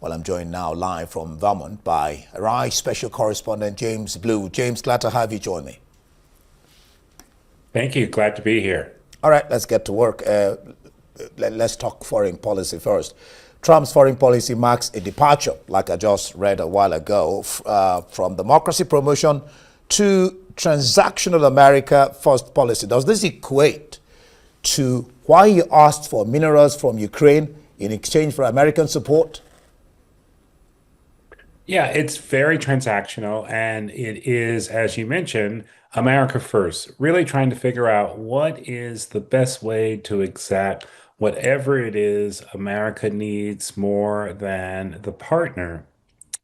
Well, I'm joined now live from Vermont by RI Special Correspondent James Blue. James, glad to have you join me. Thank you. Glad to be here. All right, let's get to work. Let's talk foreign policy first. Trump's foreign policy marks a departure, like I just read a while ago, from democracy promotion to transactional America first policy. Does this equate to why he asked for minerals from Ukraine in exchange for American support? Yeah, it's very transactional, and it is, as you mentioned, America first, really trying to figure out what is the best way to exact whatever it is America needs more than the partner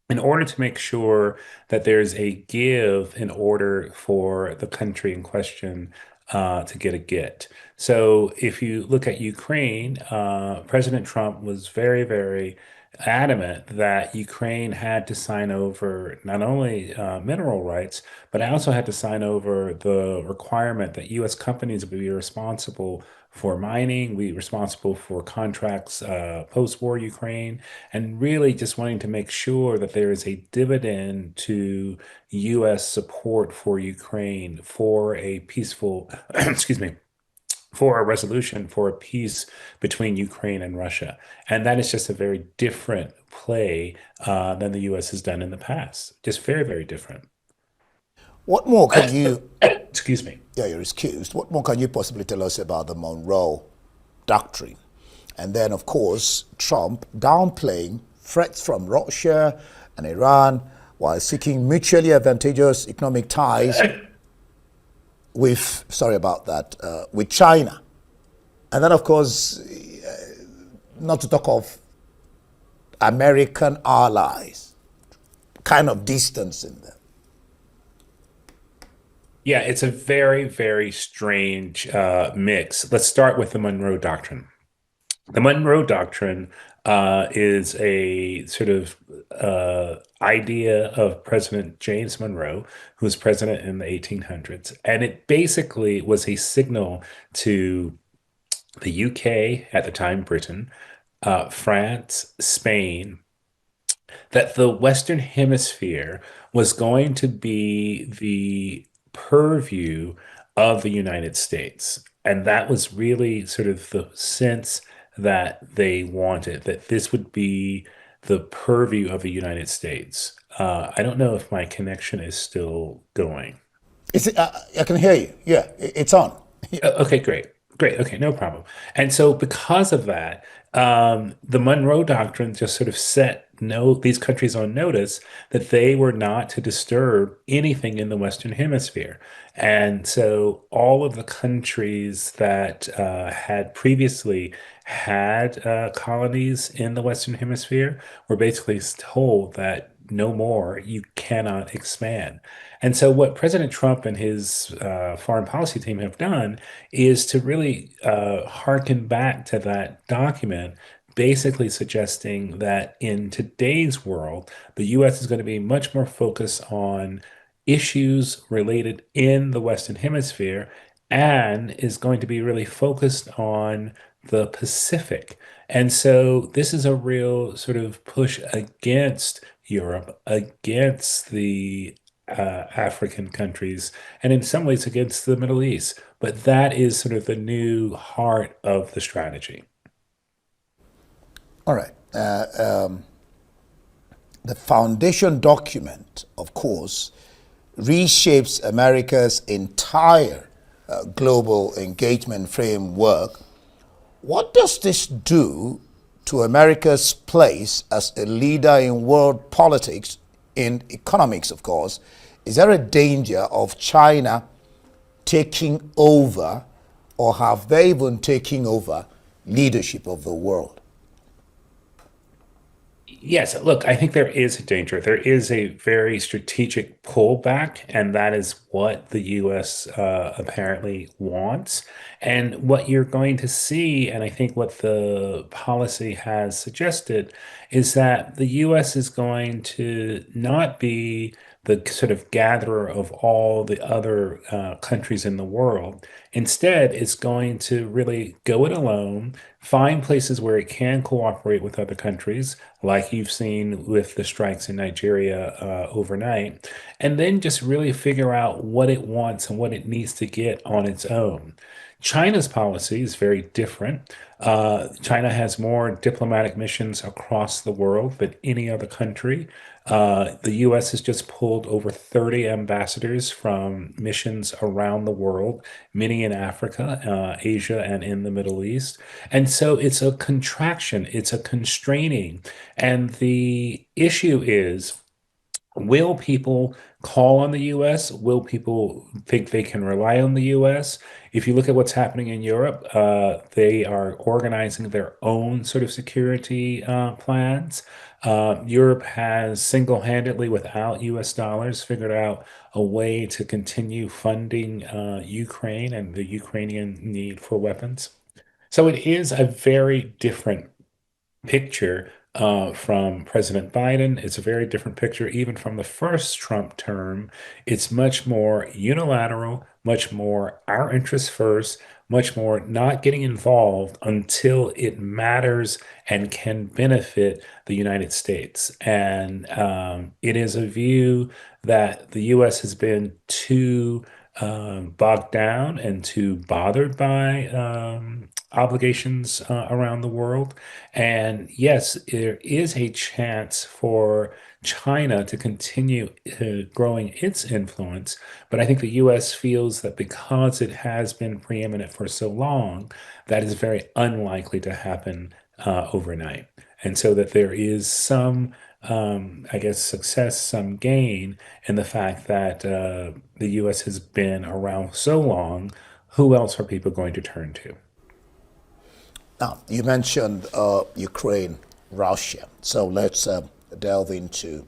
in order to make sure that there's a give in order for the country in question to get a get. So if you look at Ukraine, President Trump was very, very adamant that Ukraine had to sign over not only mineral rights, but also had to sign over the requirement that U.S. companies would be responsible for mining, be responsible for contracts post-war Ukraine, and really just wanting to make sure that there is a dividend to U.S. support for Ukraine for a peaceful, excuse me, for a resolution for a peace between Ukraine and Russia. And that is just a very different play than the U.S. has done in the past. Just very, very different. What more can you, Excuse me. yeah, you're excused, what more can you possibly tell us about the Monroe Doctrine? And then, of course, Trump downplaying threats from Russia and Iran while seeking mutually advantageous economic ties with, sorry about that, with China. And then, of course, not to talk of American allies, kind of distancing them. Yeah, it's a very, very strange mix. Let's start with the Monroe Doctrine. The Monroe Doctrine is a sort of idea of President James Monroe, who was president in the 1800s. And it basically was a signal to the UK, at the time, Britain, France, Spain, that the Western Hemisphere was going to be the purview of the United States. And that was really sort of the sense that they wanted, that this would be the purview of the United States. I don't know if my connection is still going. I can hear you. Yeah, it's on. Okay, great. Great. Okay, no problem. And so because of that, the Monroe Doctrine just sort of set no these countries on notice that they were not to disturb anything in the Western Hemisphere. And so all of the countries that had previously had colonies in the Western Hemisphere were basically told that no more, you cannot expand. And so, what President Trump and his foreign policy team have done is to really harken back to that document, basically suggesting that in today's world, the US is going to be much more focused on issues related in the Western Hemisphere and is going to be really focused on the Pacific. And so, this is a real sort of push against Europe, against the African countries, and in some ways against the Middle East. But that is sort of the new heart of the strategy. All right. The foundation document, of course, reshapes America's entire global engagement framework. What does this do to America's place as a leader in world politics, in economics, of course? Is there a danger of China taking over, or have they even taken over leadership of the world? Yes, look, I think there is a danger. There is a very strategic pullback, and that is what the US apparently wants. And what you're going to see, and I think what the policy has suggested, is that the US is going to not be the sort of gatherer of all the other countries in the world. Instead, it's going to really go it alone, find places where it can cooperate with other countries, like you've seen with the strikes in Nigeria overnight, and then just really figure out what it wants and what it needs to get on its own. China's policy is very different. China has more diplomatic missions across the world than any other country. The US has just pulled over 30 ambassadors from missions around the world, many in Africa, Asia, and in the Middle East. And so it's a contraction, it's a constraining. And the issue is, will people call on the US? Will people think they can rely on the US? If you look at what's happening in Europe, they are organizing their own sort of security plans. Europe has single-handedly, without US dollars, figured out a way to continue funding Ukraine and the Ukrainian need for weapons. So it is a very different picture from President Biden. It's a very different picture, even from the first Trump term. It's much more unilateral, much more our interests first, much more not getting involved until it matters and can benefit the United States. And it is a view that the U.S. has been too bogged down and too bothered by obligations around the world. And yes, there is a chance for China to continue growing its influence, but I think the US feels that because it has been preeminent for so long, that is very unlikely to happen overnight. And so that there is some, I guess, success, some gain in the fact that the US has been around so long. Who else are people going to turn to? Now, you mentioned Ukraine, Russia. So let's delve into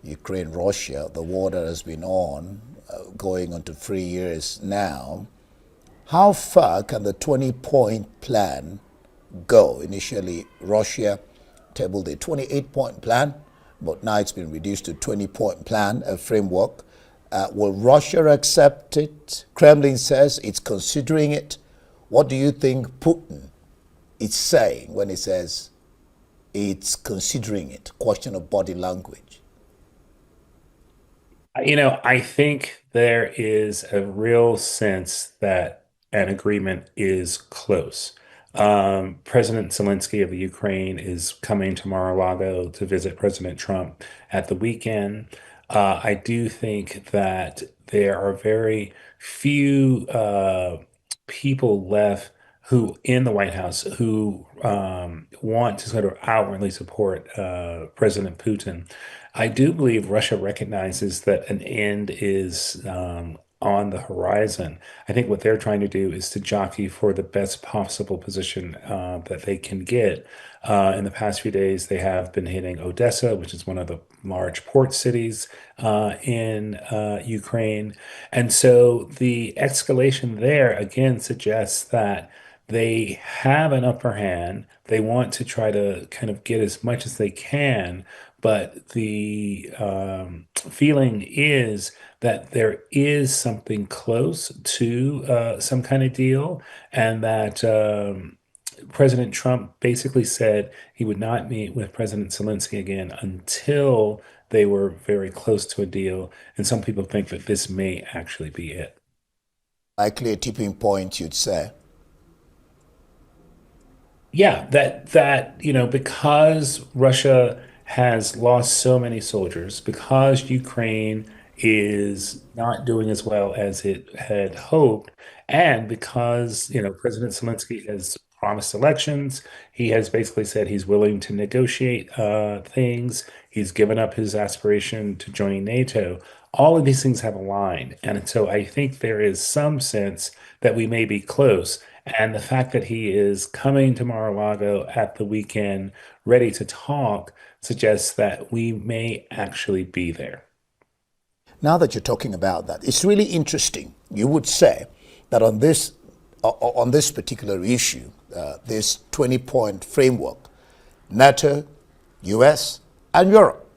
Ukraine, Russia, the war that has been on, going on to 3 years now. How far can the 20-point plan go? Initially, Russia tabled a 28-point plan, but now it's been reduced to 20-point plan, a framework. Will Russia accept it? Kremlin says it's considering it. What do you think Putin is saying when he says it's considering it? Question of body language. I think there is a real sense that an agreement is close. President Zelensky of the Ukraine is coming to Mar-a-Lago to visit President Trump at the weekend. I do think that there are very few people left who in the White House who want to sort of outwardly support President Putin. I do believe Russia recognizes that an end is on the horizon. I think what they're trying to do is to jockey for the best possible position that they can get. In the past few days, they have been hitting Odessa, which is one of the large port cities in Ukraine. And so the escalation there again suggests that they have an upper hand. They want to try to kind of get as much as they can, but the feeling is that there is something close to some kind of deal, and that President Trump basically said he would not meet with President Zelensky again until they were very close to a deal. And some people think that this may actually be it. Likely a tipping point, you'd say. Yeah, because Russia has lost so many soldiers, because Ukraine is not doing as well as it had hoped, and because, President Zelensky has promised elections, he has basically said he's willing to negotiate things. He's given up his aspiration to join NATO. All of these things have aligned. And so I think there is some sense that we may be close. And the fact that he is coming to Mar-a-Lago at the weekend, ready to talk, suggests that we may actually be there. Now that you're talking about that, it's really interesting. You would say that on this particular issue, this 20-point framework, NATO, US, and Europe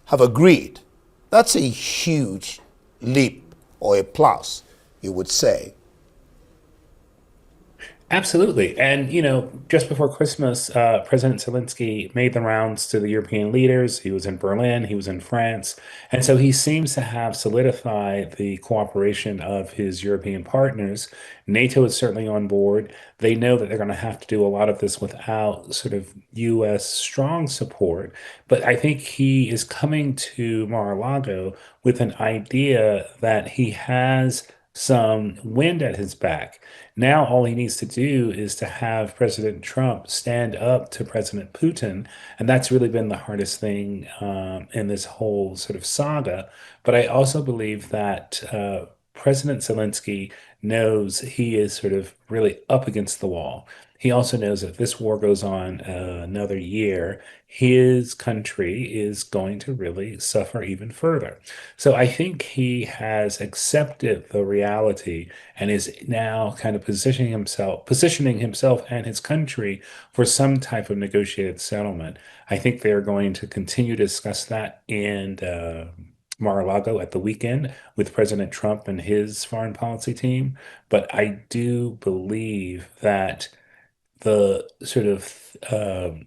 have agreed That's a huge leap or a plus, you would say. Absolutely. And, just before Christmas, President Zelensky made the rounds to the European leaders. He was in Berlin, he was in France. And so he seems to have solidified the cooperation of his European partners. NATO is certainly on board. They know that they're going to have to do a lot of this without sort of US strong support. But I think he is coming to Mar-a-Lago with an idea that he has some wind at his back. Now, all he needs to do is to have President Trump stand up to President Putin. And that's really been the hardest thing in this whole sort of saga. But I also believe that President Zelensky knows he is sort of really up against the wall. He also knows that if this war goes on another year, his country is going to really suffer even further. So I think he has accepted the reality and is now kind of positioning himself and his country for some type of negotiated settlement. I think they're going to continue to discuss that in Mar-a-Lago at the weekend with President Trump and his foreign policy team. But I do believe that the sort of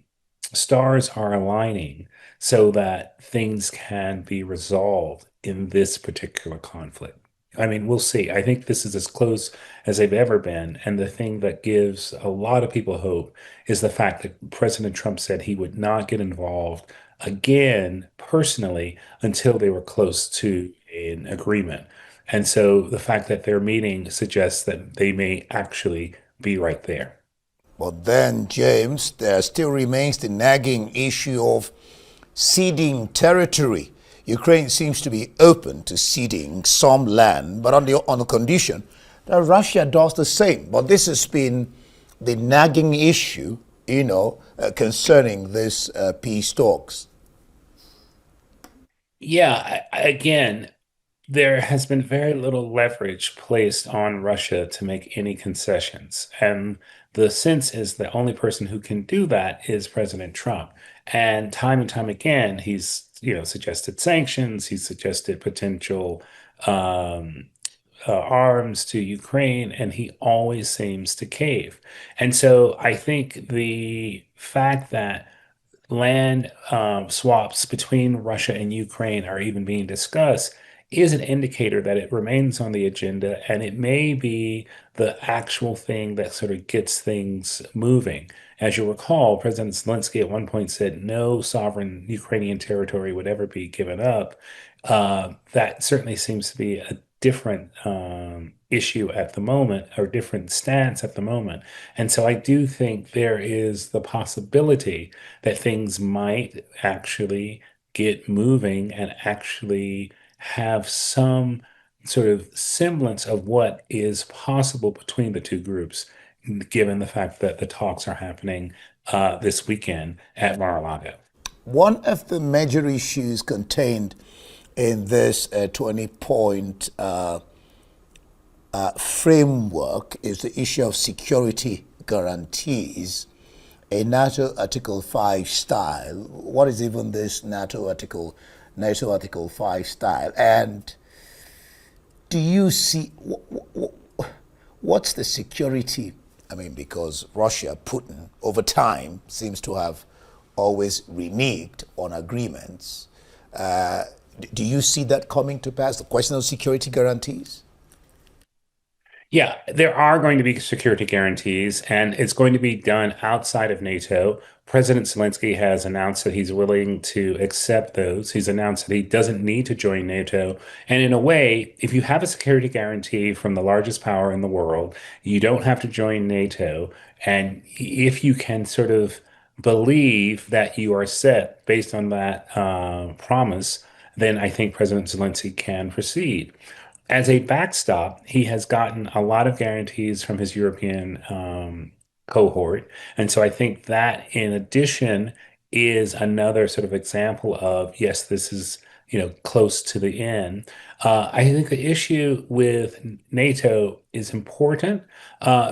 stars are aligning so that things can be resolved in this particular conflict. I mean, we'll see. I think this is as close as they've ever been. And the thing that gives a lot of people hope is the fact that President Trump said he would not get involved again personally until they were close to an agreement. And so the fact that they're meeting suggests that they may actually be right there. But then, James, there still remains the nagging issue of ceding territory. Ukraine seems to be open to ceding some land, but on the condition that Russia does the same. But this has been the nagging issue, concerning this peace talks. Yeah, again, there has been very little leverage placed on Russia to make any concessions. And the sense is the only person who can do that is President Trump. And time again, he's, suggested sanctions, he's suggested potential um, arms to Ukraine, and he always seems to cave. And so I think the fact that land swaps between Russia and Ukraine are even being discussed is an indicator that it remains on the agenda and it may be the actual thing that sort of gets things moving. As you recall, President Zelensky at one point said no sovereign Ukrainian territory would ever be given up. That certainly seems to be a different issue at the moment, or different stance at the moment. And so I do think there is the possibility that things might actually get moving and actually have some sort of semblance of what is possible between the two groups, given the fact that the talks are happening this weekend at Mar-a-Lago. One of the major issues contained in this 20-point framework is the issue of security guarantees, a NATO Article 5 style. What is even this NATO Article 5 style? And do you see what's the security? I mean, because Russia, Putin, over time seems to have always reneged on agreements. Uh, do you see that coming to pass? The question of security guarantees? Yeah, there are going to be security guarantees, and it's going to be done outside of NATO. President Zelensky has announced that he's willing to accept those. He's announced that he doesn't need to join NATO. And in a way, if you have a security guarantee from the largest power in the world, you don't have to join NATO. And if you can sort of believe that you are set based on that promise, then I think President Zelensky can proceed. As a backstop, he has gotten a lot of guarantees from his European cohort. And so I think that in addition is another sort of example of, yes, this is, close to the end. I think the issue with NATO is important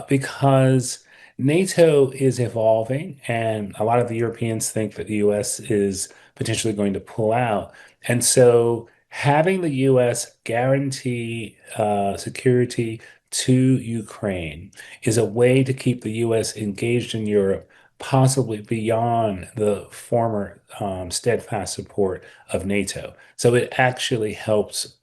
because NATO is evolving, and a lot of the Europeans think that the US is potentially going to pull out. And so having the U.S. guarantee security to Ukraine is a way to keep the U.S. engaged in Europe, possibly beyond the former steadfast support of NATO. So it actually helps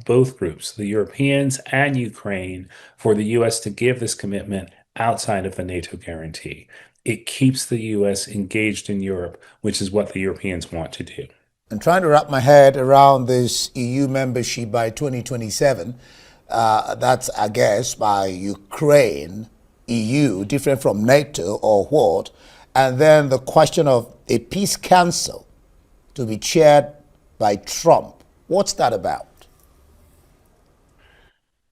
both groups, the Europeans and Ukraine, for the U.S. to give this commitment outside of the NATO guarantee. It keeps the U.S. engaged in Europe, which is what the Europeans want to do. I'm trying to wrap my head around this EU membership by 2027. That's, I guess, by Ukraine, EU, different from NATO or what? And then the question of a peace council to be chaired by Trump. What's that about?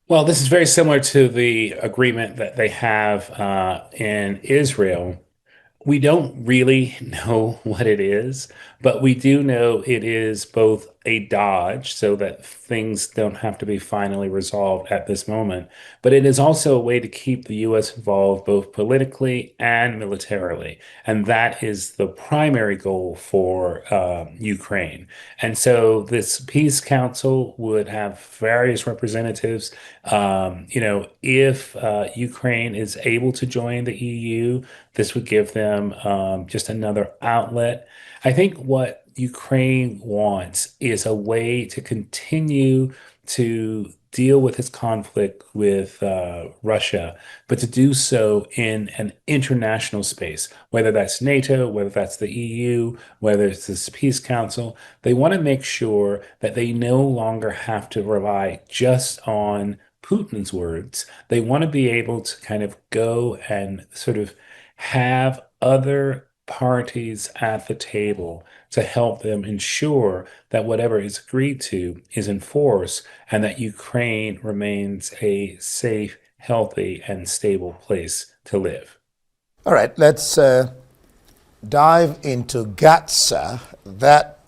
Well, this is very similar to the agreement that they have in Israel. We don't really know what it is, but we do know it is both a dodge so that things don't have to be finally resolved at this moment, but it is also a way to keep the US involved both politically and militarily. And that is the primary goal for Ukraine. And so this peace council would have various representatives. If Ukraine is able to join the EU, this would give them just another outlet. I think what Ukraine wants is a way to continue to deal with its conflict with Russia, but to do so in an international space, whether that's NATO, whether that's the EU, whether it's this peace council. They want to make sure that they no longer have to rely just on Putin's words. They want to be able to kind of go and sort of have other parties at the table to help them ensure that whatever is agreed to is enforced and that Ukraine remains a safe, healthy, and stable place to live. All right, let's dive into Gaza, that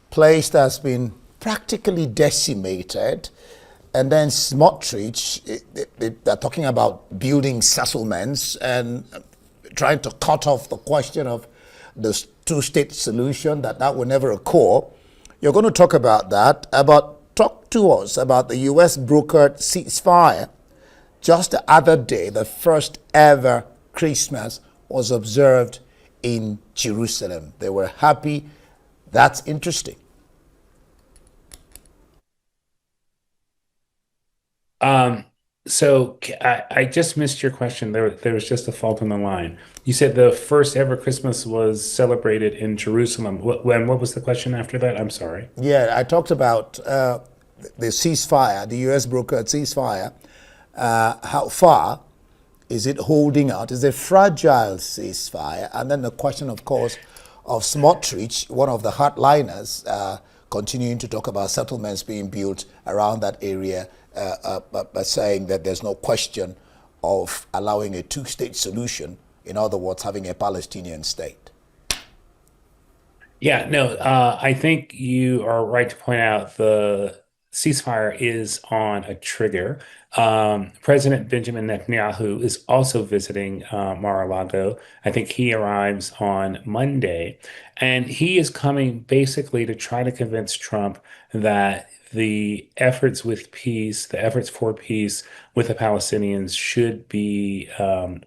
place that's been practically decimated. And then Smotrich, they're talking about building settlements and trying to cut off the question of the two-state solution, that will never occur. You're going to talk about that. Talk to us about the U.S. brokered ceasefire. Just the other day, the first ever Christmas was observed in Jerusalem. They were happy. That's interesting. Um, I just missed your question. There was just a fault on the line. You said the first ever Christmas was celebrated in Jerusalem. What was the question after that? I'm sorry. Yeah, I talked about the ceasefire, the U.S. brokered ceasefire. How far is it holding out? Is it a fragile ceasefire? And then the question, of course, of Smotrich, one of the hardliners, continuing to talk about settlements being built around that area, but saying that there's no question of allowing a two-state solution. In other words, having a Palestinian state. Yeah, no, I think you are right to point out the ceasefire is on a trigger. President Benjamin Netanyahu is also visiting Mar-a-Lago. I think he arrives on Monday, and he is coming basically to try to convince Trump that the efforts for peace with the Palestinians should be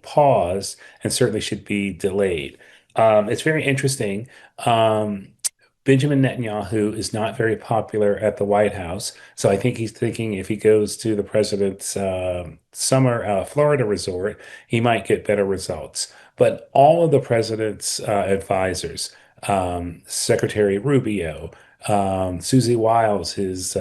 paused and certainly should be delayed. It's very interesting. Um, Benjamin Netanyahu is not very popular at the White House, so I think he's thinking if he goes to the president's summer Florida resort, he might get better results. But all of the president's advisors, Secretary Rubio, Susie Wiles, his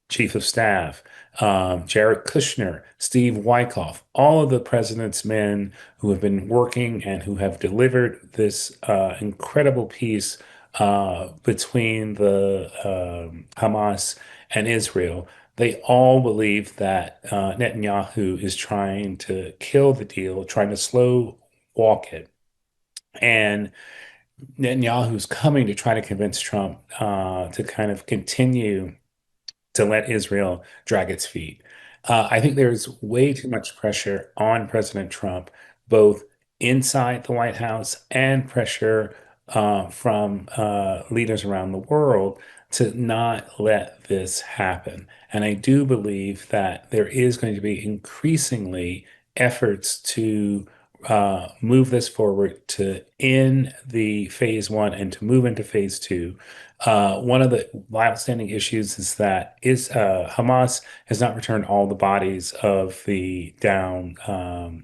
chief of staff, Jared Kushner, Steve Wyckoff, all of the president's men who have been working and who have delivered this incredible peace between the Hamas and Israel. They all believe that Netanyahu is trying to kill the deal, trying to slow walk it. And Netanyahu's coming to try to convince Trump to kind of continue to let Israel drag its feet. I think there's way too much pressure on President Trump, both inside the White House and pressure from leaders around the world to not let this happen. And I do believe that there is going to be increasingly efforts to move this forward to end the phase one and to move into phase two. One of the outstanding issues is that Hamas has not returned all the bodies of the down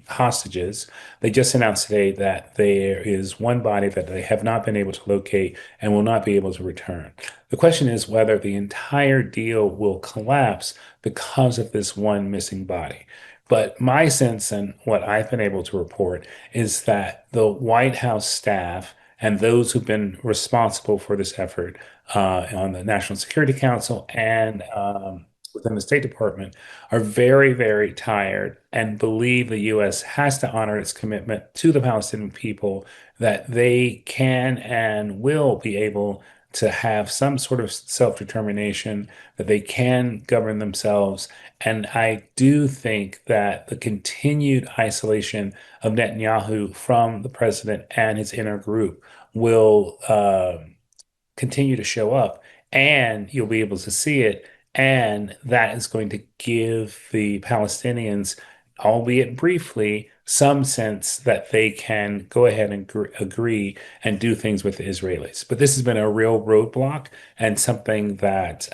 hostages. They just announced today that there is one body that they have not been able to locate and will not be able to return. The question is whether the entire deal will collapse because of this one missing body. But my sense and what I've been able to report is that the White House staff and those who've been responsible for this effort on the National Security Council and within the State Department are very, very tired and believe the U.S. has to honor its commitment to the Palestinian people that they can and will be able to have some sort of self-determination, that they can govern themselves. And I do think that the continued isolation of Netanyahu from the president and his inner group will continue to show up, and you'll be able to see it. And that is going to give the Palestinians, albeit briefly, some sense that they can go ahead and agree and do things with the Israelis. But this has been a real roadblock and something that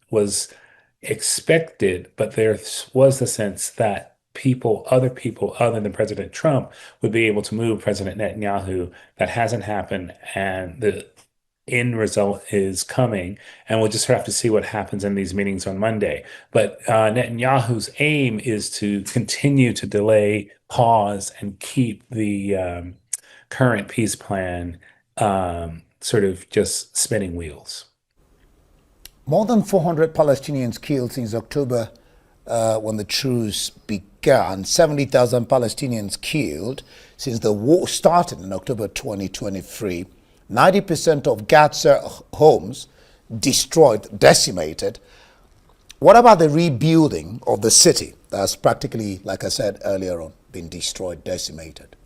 was expected, but there was the sense that other people other than President Trump would be able to move President Netanyahu. That hasn't happened, and the end result is coming, and we'll just have to see what happens in these meetings on Monday. But Netanyahu's aim is to continue to delay, pause, and keep the current peace plan sort of just spinning wheels. More than 400 Palestinians killed since October when the truce began. 70,000 Palestinians killed since the war started in October 2023. 90% of Gaza homes destroyed, decimated. What about the rebuilding of the city that's practically, like I said earlier on, been destroyed, decimated?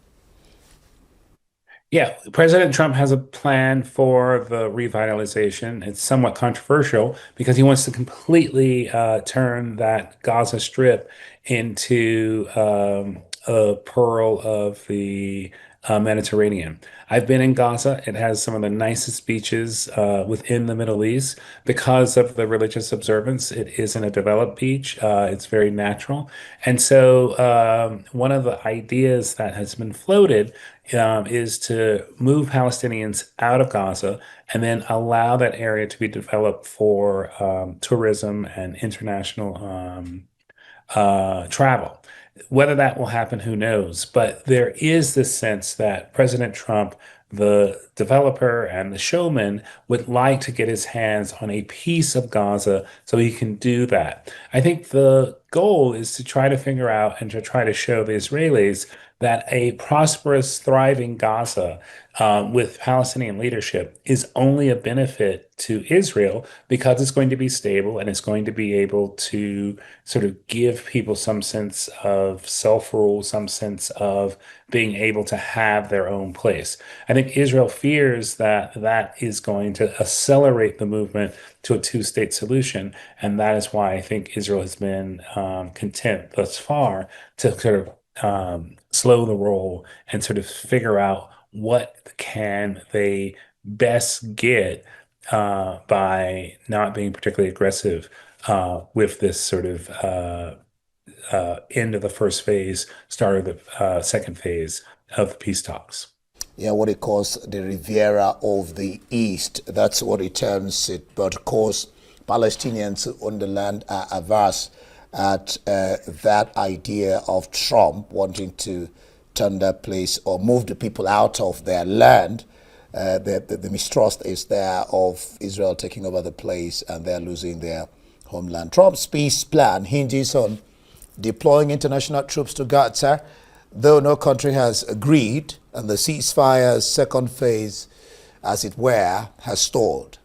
Yeah, President Trump has a plan for the revitalization. It's somewhat controversial because he wants to completely turn that Gaza Strip into a pearl of the Mediterranean. I've been in Gaza. It has some of the nicest beaches within the Middle East because of the religious observance. It isn't a developed beach. It's very natural. And so one of the ideas that has been floated is to move Palestinians out of Gaza and then allow that area to be developed for tourism and international travel. Whether that will happen, who knows? But there is this sense that President Trump, the developer and the showman, would like to get his hands on a piece of Gaza so he can do that. I think the goal is to try to figure out and to try to show the Israelis that a prosperous, thriving Gaza with Palestinian leadership is only a benefit to Israel because it's going to be stable and it's going to be able to sort of give people some sense of self-rule, some sense of being able to have their own place. I think Israel fears that that is going to accelerate the movement to a two-state solution, and that is why I think Israel has been content thus far to sort of slow the roll and sort of figure out what can they best get by not being particularly aggressive with this sort of end of the first phase, start of the second phase of the peace talks. Yeah, what it calls the Riviera of the East. That's what it terms it. But of course, Palestinians on the land are averse at that idea of Trump wanting to turn that place or move the people out of their land. The mistrust is there of Israel taking over the place and they're losing their homeland. Trump's peace plan hinges on deploying international troops to Gaza, though no country has agreed, and the ceasefire's second phase, as it were, has stalled.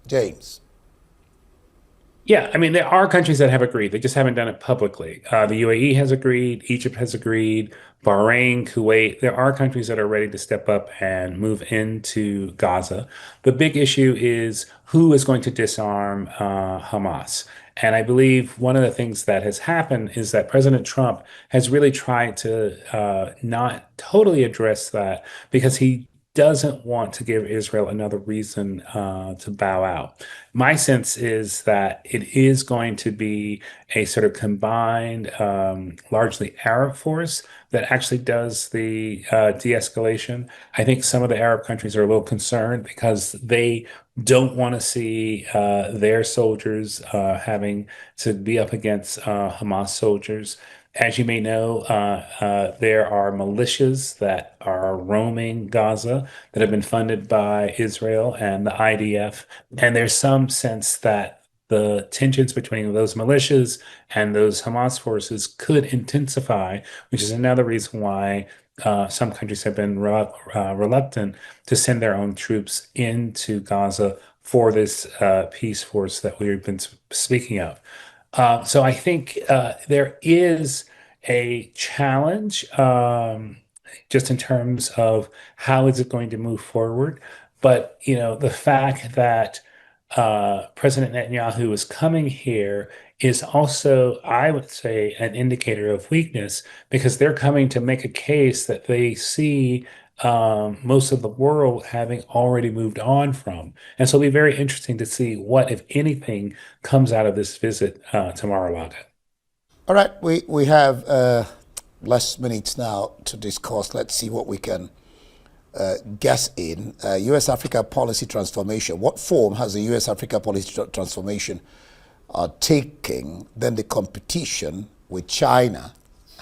James. Yeah, I mean, there are countries that have agreed. They just haven't done it publicly. The UAE has agreed, Egypt has agreed, Bahrain, Kuwait. There are countries that are ready to step up and move into Gaza. The big issue is who is going to disarm Hamas. And I believe one of the things that has happened is that President Trump has really tried to not totally address that because he doesn't want to give Israel another reason to bow out. My sense is that it is going to be a sort of combined, largely Arab force that actually does the de-escalation. I think some of the Arab countries are a little concerned because they don't want to see their soldiers having to be up against Hamas soldiers. As you may know, there are militias that are roaming Gaza that have been funded by Israel and the IDF. And there's some sense that the tensions between those militias and those Hamas forces could intensify, which is another reason why some countries have been reluctant to send their own troops into Gaza for this peace force that we've been speaking of. So I think there is a challenge just in terms of how is it going to move forward. But the fact that President Netanyahu is coming here is also, I would say, an indicator of weakness because they're coming to make a case that they see most of the world having already moved on from. And so it'll be very interesting to see what, if anything, comes out of this visit to Mar-a-Lago. All right, we have less minutes now to discuss. Let's see what we can guess in. U.S. Africa policy transformation. What form has the U.S. Africa policy transformation taking then the competition with China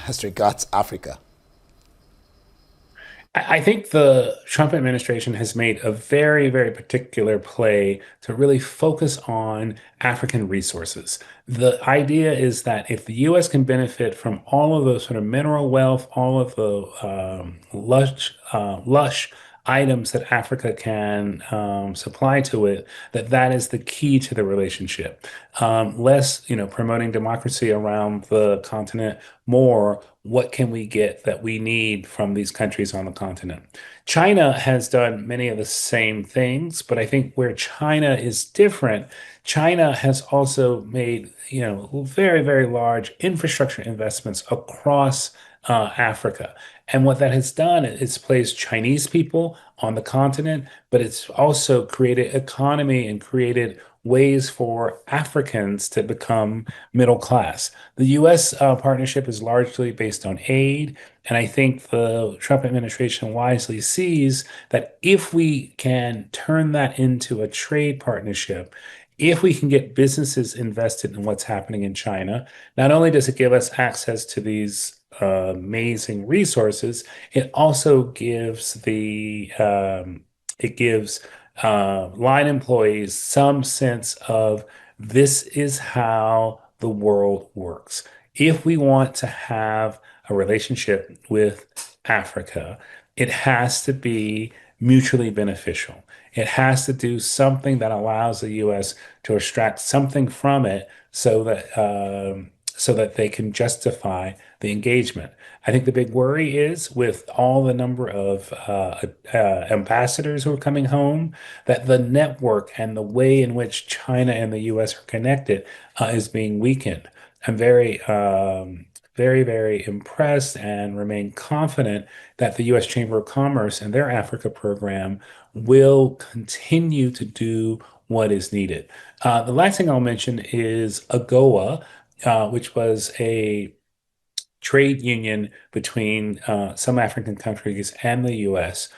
as regards Africa? I think the Trump administration has made a very, very particular play to really focus on African resources. The idea is that if the U.S. can benefit from all of the sort of mineral wealth, all of the lush items that Africa can supply to it, that is the key to the relationship. Less, promoting democracy around the continent, more what can we get that we need from these countries on the continent. China has done many of the same things, but I think where China is different, China has also made, very, very large infrastructure investments across Africa. And what that has done is placed Chinese people on the continent, but it's also created economy and created ways for Africans to become middle class. The U.S. Partnership is largely based on aid, and I think the Trump administration wisely sees that if we can turn that into a trade partnership, if we can get businesses invested in what's happening in China, not only does it give us access to these amazing resources, it also gives line employees some sense of this is how the world works. If we want to have a relationship with Africa, it has to be mutually beneficial. It has to do something that allows the U.S. to extract something from it so that they can justify the engagement. I think the big worry is with all the number of ambassadors who are coming home, that the network and the way in which China and the U.S. are connected is being weakened. I'm very, very impressed and remain confident that the U.S. Chamber of Commerce and their Africa program will continue to do what is needed. The last thing I'll mention is AGOA, which was a trade union between some African countries and the US,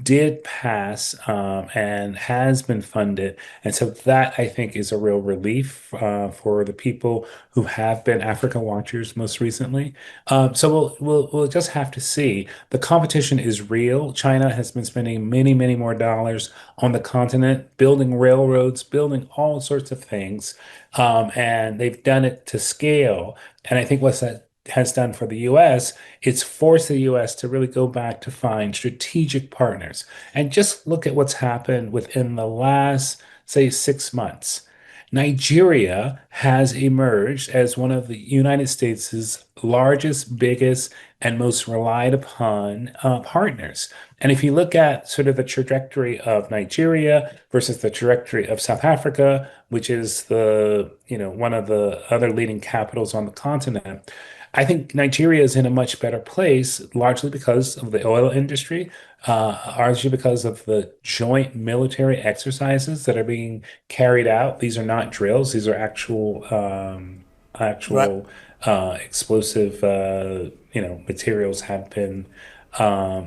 did pass and has been funded. And so that I think is a real relief for the people who have been Africa watchers most recently. So we'll just have to see. The competition is real. China has been spending many, many more dollars on the continent, building railroads, building all sorts of things. And they've done it to scale. And I think what's that has done for the US, it's forced the US to really go back to find strategic partners. And just look at what's happened within the last, say, 6 months. Nigeria has emerged as one of the United States' largest, biggest, and most relied upon partners. And if you look at sort of the trajectory of Nigeria versus the trajectory of South Africa, which is one of the other leading capitals on the continent, I think Nigeria is in a much better place, largely because of the oil industry, largely because of the joint military exercises that are being carried out. These are not drills; these are Right. actual explosive, materials have been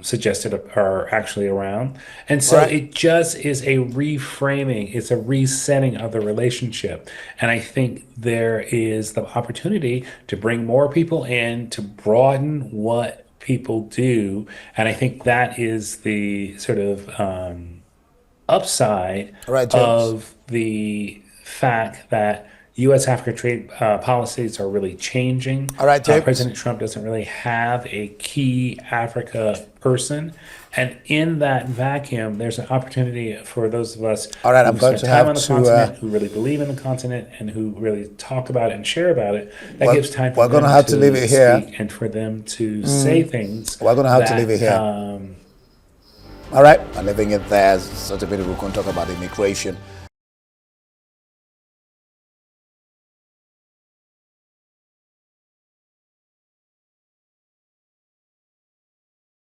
suggested are actually around. And All so right. it just is a reframing, it's a resetting of the relationship. And I think there is the opportunity to bring more people in, to broaden what people do. And I think that is the sort of upside All right, James. of the fact that U.S. Africa trade policies are really changing. All right, James. President Trump doesn't really have a key Africa person. And in that vacuum, there's an opportunity for those of us All right, I'm who've going spent to time have on the to. continent, who really believe in the continent, and who really talk about it and share about it. That We're, gives time for we're going to them have to leave to it here. speak and for them to say things We're going to have to leave it that here. All right, I'm leaving it there. Such a bit we can talk about immigration